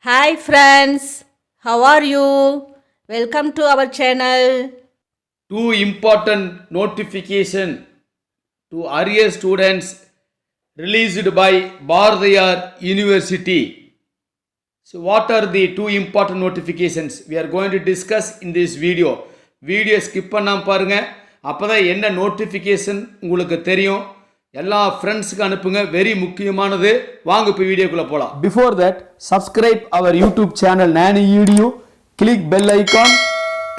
Hi friends, how are you? Welcome to our channel. Two important notification to arrear students released by Bharatiyar University. So what are the two important notifications we are going to discuss in this video? Video skip பண்ணாமல் பாருங்கள், அப்போ தான் என்ன notification உங்களுக்கு தெரியும். எல்லா ஃப்ரெண்ட்ஸுக்கு அனுப்புங்க, வெரி முக்கியமானது. வாங்க இப்போ வீடியோக்குள்ளே போகலாம். Before that subscribe our YouTube channel Nani video, click bell icon,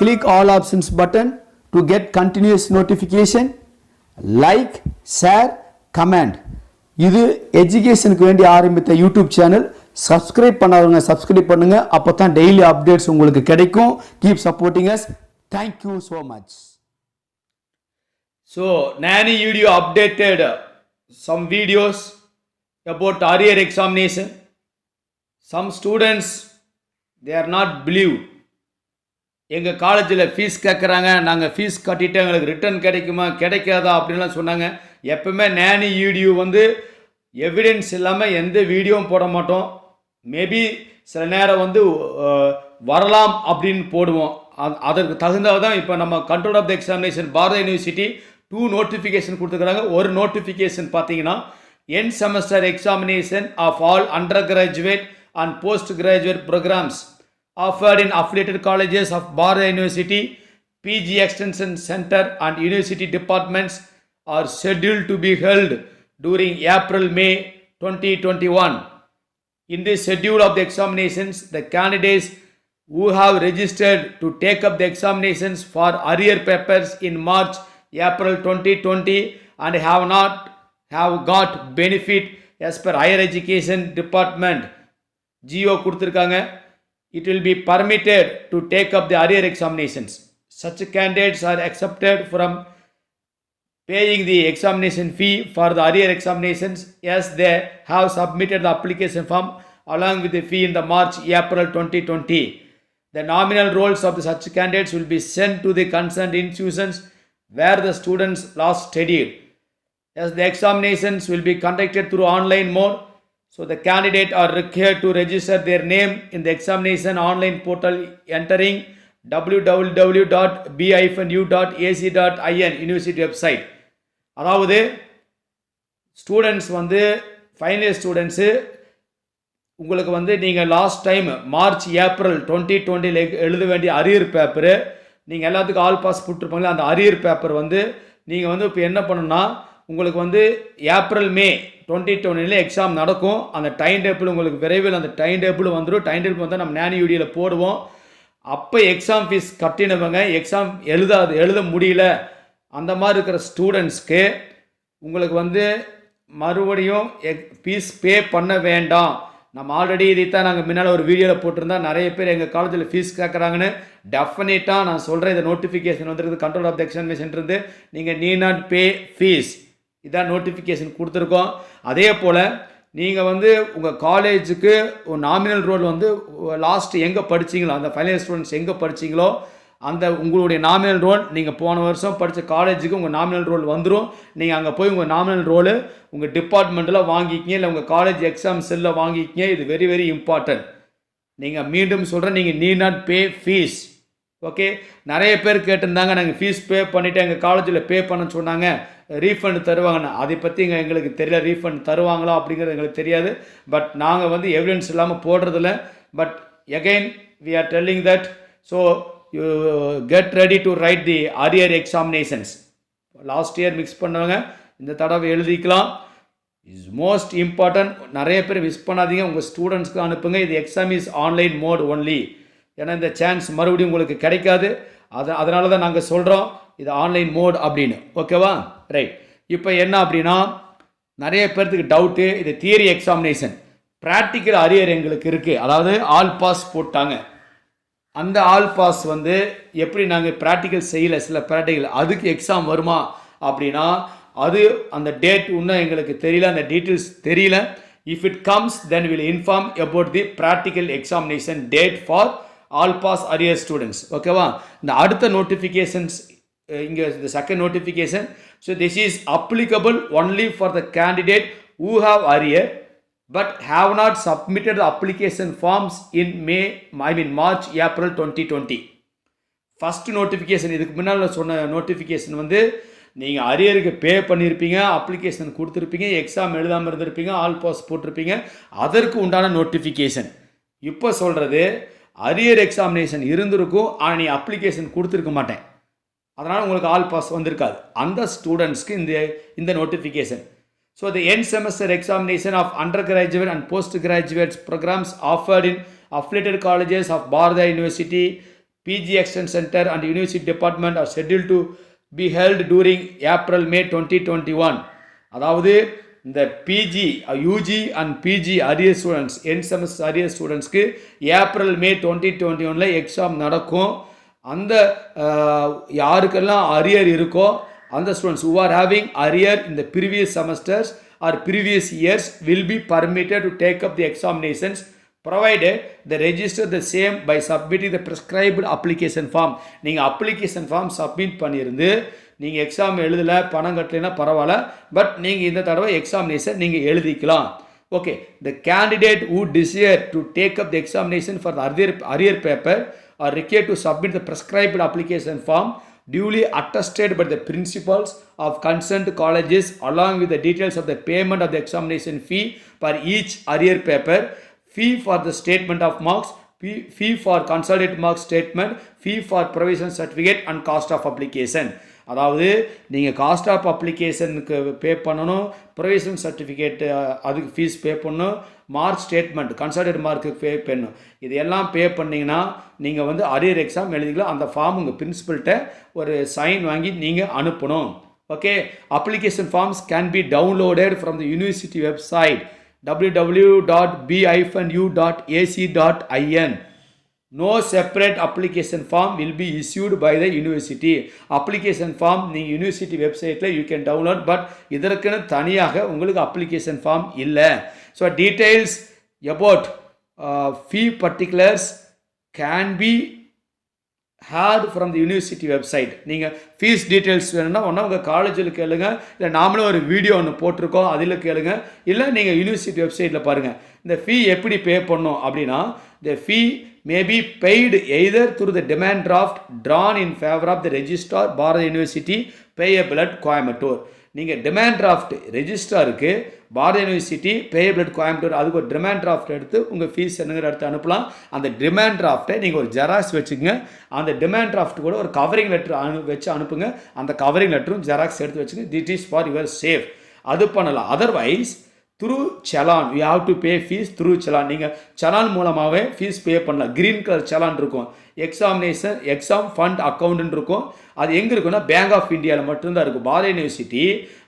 click all options button to get continuous notification, like, share, comment. இது எஜுகேஷனுக்கு வேண்டி ஆரம்பித்த யூடியூப் சேனல். சப்ஸ்கிரைப் பண்ணாதவங்க சப்ஸ்கிரைப் பண்ணுங்க, அப்போ தான் டெய்லி அப்டேட்ஸ் உங்களுக்கு கிடைக்கும். Keep supporting us. Thank you so much. So Nani video updated some videos about arrear examination. Some students they are not believe. எங்கள் காலேஜில் ஃபீஸ் கேட்குறாங்க, நாங்கள் ஃபீஸ் கட்டிட்டு எங்களுக்கு ரிட்டர்ன் கிடைக்குமா கிடைக்காதா அப்படின்லாம் சொன்னாங்க. எப்பவுமே நேனி வீடியோ எவிடன்ஸ் இல்லாமல் எந்த வீடியோவும் போட மாட்டோம். மேபி சில நேரம் வரலாம் அப்படின்னு போடுவோம். அதற்கு தகுந்ததான் இப்போ நம்ம control of the examination Bharath university 2 notification கொடுத்துருக்குறாங்க. ஒரு நோட்டிஃபிகேஷன் பார்த்தீங்கன்னா என் semester examination of all undergraduate and postgraduate programmes offered in affiliated colleges of Bharat University, PG Extension Center and University departments are scheduled to be held during April-May 2021. In this schedule of the examinations, the candidates who have registered to take up the examinations for arrear papers in March-April 2020 and have got benefit as per Higher Education Department GO கொடுத்திருக்காங்க. It will be permitted to take up the arrear examinations. Such candidates are accepted from paying the examination fee for the arrear examinations as they have submitted the application form along with the fee in the March-April 2020. The nominal rolls of the such candidates will be sent to the concerned institutions where the students last studied. As the examinations will be conducted through online mode, so the candidate are required to register their name in the examination online portal entering www.b-u.ac.in university website. அதாவது students final year students உங்களுக்கு நீங்கள் last time March April 2020 எழுத வேண்டிய arrear paper நீங்கள் எல்லாத்துக்கும் all pass போட்டிருப்பாங்களே, அந்த arrear paper நீங்கள் இப்போ என்ன பண்ணணும்னா உங்களுக்கு ஏப்ரல் மே 2020 எக்ஸாம் நடக்கும். அந்த டைம் டேபிள் உங்களுக்கு விரைவில் அந்த டைம் டேபிள் வந்துடும். டைம் டேபிள் நம்ம நேனி வீடியோவில் போடுவோம். அப்போ எக்ஸாம் ஃபீஸ் கட்டினவங்க எக்ஸாம் எழுத முடியல அந்த மாதிரி இருக்கிற ஸ்டூடெண்ட்ஸ்க்கு உங்களுக்கு மறுபடியும் ஃபீஸ் பே பண்ண வேண்டாம். நம்ம ஆல்ரெடி இதைத்தான் நாங்கள் முன்னால் ஒரு வீடியோவில் போட்டிருந்தா நிறைய பேர் எங்கள் காலேஜில் ஃபீஸ் கேட்குறாங்கன்னு. டெஃபினட்டாக நான் சொல்கிறேன், இந்த நோட்டிஃபிகேஷன் வந்துருக்குது கண்ட்ரோல் ஆஃப் த எக்ஸாமினேஷன் இருந்து. நீங்கள் நீட் நாட் பே ஃபீஸ், இதான் நோட்டிஃபிகேஷன் கொடுத்துருக்கோம். அதே போல் நீங்கள் உங்கள் காலேஜுக்கு ஒரு நாமினல் ரோல் லாஸ்ட் எங்கே படிச்சிங்களோ, அந்த ஃபைனல் ஸ்டூடெண்ட்ஸ் எங்கே படிச்சிங்களோ அந்த உங்களுடைய நாமினல் ரோல் நீங்கள் போன வருஷம் படித்த காலேஜுக்கு உங்கள் நாமினல் ரோல் வந்துடும். நீங்கள் அங்கே போய் உங்கள் நாமினல் ரோலு உங்கள் டிபார்ட்மெண்ட்டில் வாங்கிக்கிங்க, இல்லை உங்கள் காலேஜ் எக்ஸாம் செல்லில் வாங்கிக்கிங்க. இது வெரி வெரி இம்பார்ட்டன்ட். நீங்கள் மீண்டும் சொல்கிறேன், நீங்கள் NEET not pay fees. Okay, நிறைய பேர் கேட்டிருந்தாங்க, நாங்கள் ஃபீஸ் பே பண்ணிவிட்டு எங்கள் காலேஜில் பே பண்ண சொன்னாங்க, ரீஃபண்ட் தருவாங்கன்னு. அதை பற்றி எங்களுக்கு தெரியல, ரீஃபண்ட் தருவாங்களா அப்படிங்கிறது எங்களுக்கு தெரியாது. பட் நாங்கள் எவிடன்ஸ் இல்லாமல் போடுறதில்ல. But again we are telling that, so you get ready to write the arrear examinations. Last year mix பண்ணவங்க இந்த தடவை எழுதிக்கலாம். Is most important. நிறைய பேர் மிஸ் பண்ணாதீங்க, உங்கள் ஸ்டூடெண்ட்ஸ்க்கு அனுப்புங்க. இது exam is online mode only. ஏன்னா இந்த சான்ஸ் மறுபடியும் உங்களுக்கு கிடைக்காது. அதனால தான் நாங்கள் சொல்கிறோம் இது ஆன்லைன் மோட் அப்படின்னு. ஓகேவா, ரைட். இப்போ என்ன அப்படின்னா நிறைய பேர்த்துக்கு டவுட்டு, இது தியரி எக்ஸாமினேஷன். ப்ராக்டிக்கல் அரியர் எங்களுக்கு இருக்குது. அதாவது ஆல் பாஸ் போட்டாங்க. அந்த ஆல் பாஸ் எப்படி நாங்கள் ப்ராக்டிக்கல் செய்யலை, சில ப்ராக்டிக்கல் அதுக்கு எக்ஸாம் வருமா அப்படின்னா அது அந்த டேட் இன்னும் எங்களுக்கு தெரியல, அந்த டீட்டெயில்ஸ் தெரியல. If it comes then will inform about the practical examination date for all pass arrear students. ஓகேவா, இந்த அடுத்த நோட்டிஃபிகேஷன்ஸ் இங்கே இந்த second notification. So this is applicable only for the candidate who have arrear but have not submitted the application forms in March, April 2020. First notification, இதுக்கு முன்னால் சொன்ன notification வந்து நீங்கள் அரியருக்கு பே பண்ணியிருப்பீங்க, அப்ளிகேஷன் கொடுத்துருப்பீங்க, எக்ஸாம் எழுதாமல் இருந்திருப்பீங்க, ஆல் பாஸ் போட்டிருப்பீங்க, அதற்கு உண்டான நோட்டிஃபிகேஷன். இப்போ சொல்கிறது அரியர் எக்ஸாமினேஷன் இருந்திருக்கும், ஆனால் நீ அப்ளிகேஷன் கொடுத்துருக்க மாட்டேன், அதனால் உங்களுக்கு ஆல் பாஸ் வந்திருக்காது. அந்த ஸ்டூடெண்ட்ஸ்க்கு இந்த notification. So the end semester examination of undergraduate and postgraduate programs offered in affiliated colleges of Bharatiya University, PG Extension Center and University Department are scheduled to be held during April-May 2021. அதாவது இந்த PG, UG and PG arrear students, end semester arrear ஸ்டூடெண்ட்ஸ்க்கு April May 2021 exam நடக்கும். அந்த யாருக்கெல்லாம் arrear இருக்கோ அந்த students who are having arrear in the previous semesters or previous years will be permitted to take up the examinations provided they register the same by submitting the prescribed application form. நீங்கள் application form submit பண்ணியிருந்து நீங்கள் exam எழுதலை, பணம் கட்டலைன்னா பரவாயில்ல, but நீங்கள் இந்த தடவை examination நீங்கள் எழுதிக்கலாம். Okay, the candidate who desire to take up the examination for the arrear paper are required to submit the prescribed application form duly attested by the principals of concerned colleges along with the details of the payment of the examination fee for each arrear paper, fee for the statement of marks, fee for consolidated mark statement, fee for provision certificate and cost of application. அதாவது நீங்கள் cost of அப்ளிகேஷனுக்கு பே பண்ணணும், provision certificate அதுக்கு fees pay பண்ணணும், mark statement consolidate மார்க்குக்கு பே பண்ணணும். இது எல்லாம் பே பண்ணிங்கன்னா நீங்கள் வந்து அரியர் எக்ஸாம் எழுதிக்கலாம். அந்த ஃபார்ம் உங்கள் பிரின்சிபல்கிட்ட ஒரு சைன் வாங்கி நீங்கள் அனுப்பணும். Okay, application forms can be downloaded from the university website www.b-u.ac.in. No separate application form will be issued by the university. Application form நீங்கள் யூனிவர்சிட்டி வெப்சைட்டில் you can download, பட் இதற்குன்னு தனியாக உங்களுக்கு அப்ளிகேஷன் ஃபார்ம் இல்லை. So details about fee particulars can be had from the university website. நீங்கள் fees details வேணும்னா ஒன்றா உங்கள் காலேஜில் கேளுங்க, இல்லை நாமளும் ஒரு வீடியோ ஒன்று போட்டிருக்கோம் அதில் கேளுங்க, இல்லை நீங்கள் யூனிவர்சிட்டி வெப்சைட்டில் பாருங்கள். இந்த ஃபீ எப்படி பே பண்ணணும் அப்படின்னா, the fee may be paid either through the demand draft drawn in favor of the registrar Bharatiya University payable at Coimbatore. நீங்கள் டிமாண்ட் டிராஃப்ட் ரெஜிஸ்ட்ராருக்கு Bharathiya university payable at Coimbatore, அதுக்கு ஒரு டிமாண்ட் டிராஃப்ட் எடுத்து உங்கள் ஃபீஸ் என்னங்கிற எடுத்து அனுப்பலாம். அந்த டிமாண்ட் டிராஃப்ட்டை நீங்கள் ஒரு ஜெராக்ஸ் வச்சுக்கோங்க. அந்த டிமாண்ட் டிராஃப்ட் கூட ஒரு கவரிங் லெட்டர் வச்சு அனுப்புங்க. அந்த கவரிங் லெட்டரும் ஜெராக்ஸ் எடுத்து வச்சுங்க. திட் இஸ் ஃபார் யுவர் சேஃப். அது பண்ணலாம். Otherwise through challan you have to pay fees through challan. நீங்கள் சலான் மூலமாகவே ஃபீஸ் பே பண்ணலாம். க்ரீன் கலர் சலான் இருக்கும், எக்ஸாம் ஃபண்ட் அக்கௌண்ட்டுன்னு இருக்கும். அது எங்கே இருக்குன்னா பேங்க் ஆஃப் இந்தியாவில் மட்டும்தான் இருக்கும். பாரதிய யூனிவர்சிட்டி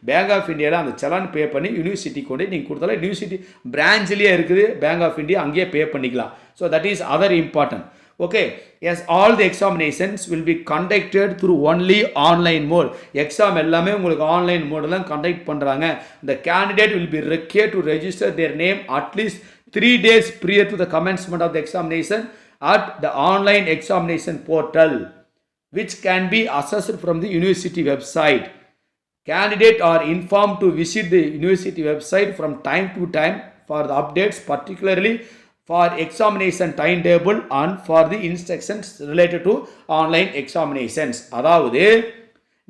பேங்க் ஆஃப் இந்தியாவில் அந்த சலான் பே பண்ணி யூனிவர்சிட்டி கொண்டு நீங்கள் கொடுத்தாலும் யூனிவர்சிட்டி பிரான்ச்லேயே இருக்குது பேங்க் ஆஃப் இந்தியா, அங்கேயே பே பண்ணிக்கலாம். So that is other important. Okay, yes, all the examinations will be conducted through only online mode. Exam எல்லாமே உங்களுக்கு ஆன்லைன் மோடில் தான் கண்டக்ட் பண்ணுறாங்க. The candidate will be required to register their name at least 3 days prior to the commencement of the examination at the online examination portal, which can be accessed from the university website. Candidates are informed to visit the university website from time to time for the updates, particularly for examination timetable and for the instructions related to online examinations. அதாவது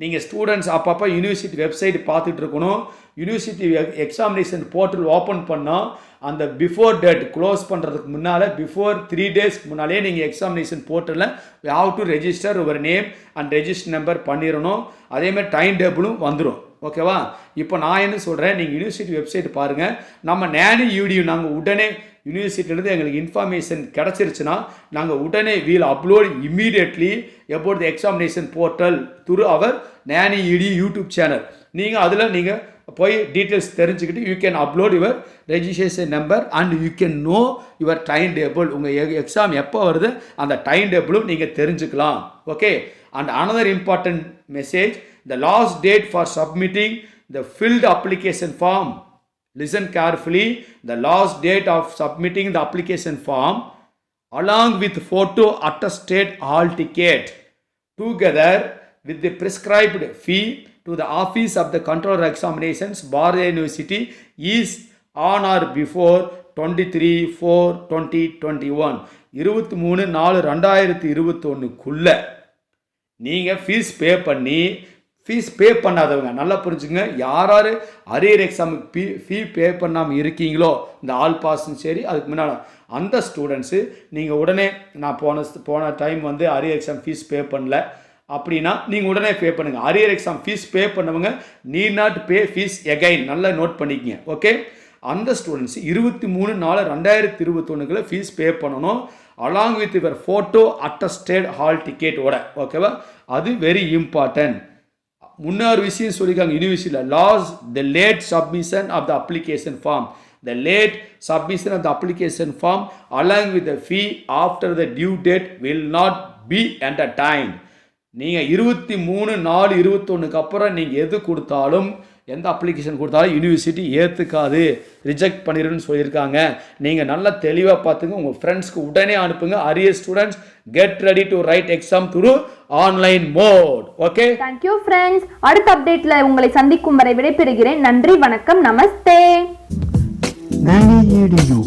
நீங்கள் students அப்பப்போ university website பார்த்துட்டு இருக்கணும். University examination portal open பண்ணால் அந்த before date close பண்ணுறதுக்கு முன்னால் before 3 டேஸ்க்கு முன்னாலே நீங்கள் எக்ஸாமினேஷன் போர்ட்டலில் ஹவ் டு ரெஜிஸ்டர் ஒரு நேம் அண்ட் ரெஜிஸ்டர் நம்பர் பண்ணிடணும். அதேமாதிரி டைம் டேபிளும் வந்துடும். ஓகேவா? இப்போ நான் என்ன சொல்கிறேன், நீங்கள் யூனிவர்சிட்டி வெப்சைட் பாருங்கள். நம்ம நேனி யூடியூ நாங்கள் உடனே யூனிவர்சிட்டியிலேருந்து எங்களுக்கு இன்ஃபர்மேஷன் கிடச்சிருச்சுன்னா நாங்கள் உடனே will upload immediately about the examination portal through our நேனி யூடி யூடியூப் சேனல். நீங்கள் அதில் நீங்கள் போய் டீட்டெயில்ஸ் தெரிஞ்சுக்கிட்டு you can upload your registration number and you can know your time table. உங்கள் எக்ஸாம் எப்போ வருது அந்த டைம் டேபிளும் நீங்கள் தெரிஞ்சுக்கலாம். Okay, and another important message, the last date for submitting the filled application form, listen carefully, the last date of submitting the application form along with photo attested hall ticket together with the prescribed fee to the office of the controller examinations Bharatiya University is on or before 23/4/2021 23/4/2021 நீங்கள் fees pay பண்ணாதவங்க நல்லா புரிஞ்சுங்க. யார் யார் arrear எக்ஸாமுக்கு ஃபீ பே பண்ணாமல் இருக்கீங்களோ இந்த ஆல் பாஸும் சரி அதுக்கு முன்னால் அந்த ஸ்டூடெண்ட்ஸு நீங்கள் உடனே நான் போன டைம் வந்து அரியர் எக்ஸாம் ஃபீஸ் பே பண்ணல அப்படின்னா நீங்கள் உடனே பே பண்ணுங்கள். அரியர் எக்ஸாம் ஃபீஸ் பே பண்ணவங்க need not pay fees again நல்லா நோட் பண்ணிக்கங்க. ஓகே, அந்த ஸ்டூடெண்ட்ஸ் 23/4/2021 ஃபீஸ் பே பண்ணணும் along with your photo attested hall டிக்கெட்டோட. ஓகேவா, அது வெரி இம்பார்ட்டன்ட். முன்னாறு விஷயம் சொல்லியிருக்காங்க யூனிவர்சிட்டியில் loss the late submission of the application form. The late submission of the application form along with the fee after the due date will not be entertained. நீங்கள் 23/4/2021 அப்புறம் நீங்கள் எது கொடுத்தாலும் எந்த அப்ளிகேஷன் கொடுத்தாலும் யூனிவர்சிட்டி ஏற்றுக்காது, ரிஜெக்ட் பண்ணிடுன்னு சொல்லியிருக்காங்க. நீங்கள் நல்லா தெளிவாக பார்த்துங்க, உங்கள் ஃப்ரெண்ட்ஸ்க்கு உடனே அனுப்புங்க. Arrear students get ready to write exam through online mode. Okay, thank you friends. அடுத்த அப்டேட்ல உங்களை சந்திக்கும் வரை விடைபெறுகிறேன். நன்றி, வணக்கம், நமஸ்தே. Nani EDU.